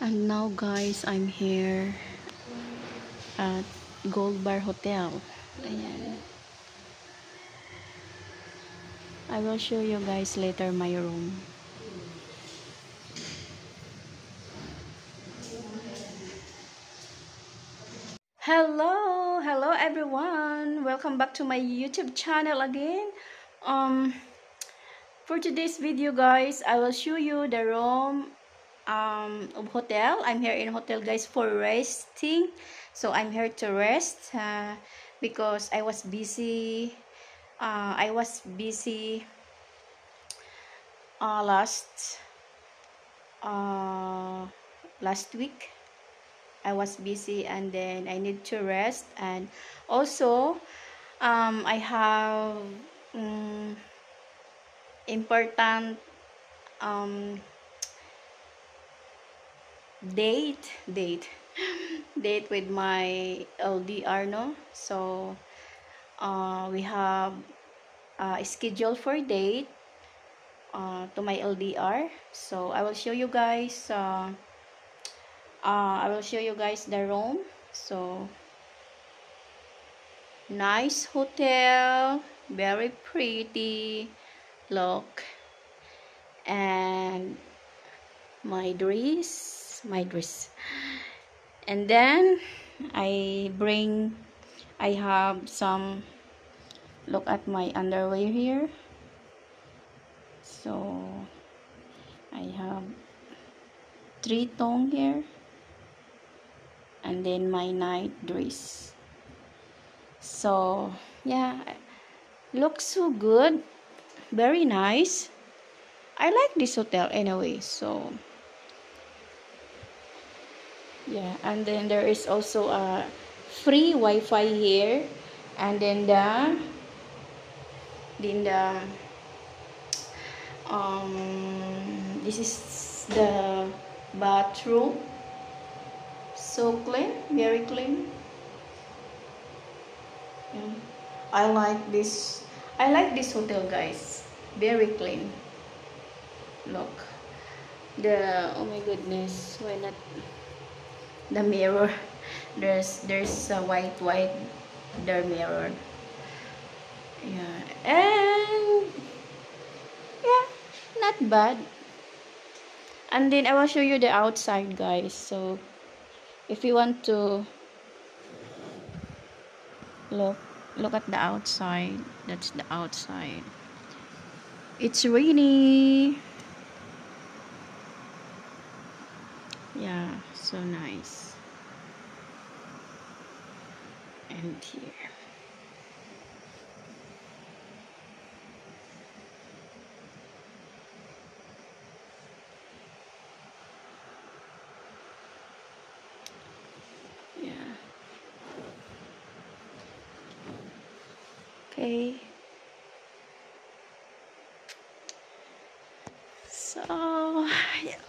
And now guys, I'm here at Gold Bar Hotel. Ayan. I will show you guys later my room. Hello everyone. Welcome back to my YouTube channel again. Um for today's video guys, I will show you the room of hotel. I'm here in hotel guys for resting. So I'm here to rest because I was busy. Uh, uh, last week. I was busy and then I need to rest, and also I have important um, date date with my LDR, no? So we have a schedule for date to my LDR. So I will show you guys the room. So nice hotel, very pretty. Look, and my dress, and then I have some. Look at my underwear here. So I have 3-tone here, and then my night dress. So yeah, looks so good, very nice. I like this hotel anyway. So yeah, and then there is also a free Wi-Fi here, and then the this is the bathroom. So clean, very clean. Yeah. I like this. I like this hotel, guys. Very clean. Look, oh my goodness, why not the mirror? There's a white the mirror. Yeah, and yeah, not bad. And then I will show you the outside, guys. So if you want to look look at the outside, that's the outside. It's rainy. Yeah, so nice. And here, yeah. Okay, so yeah,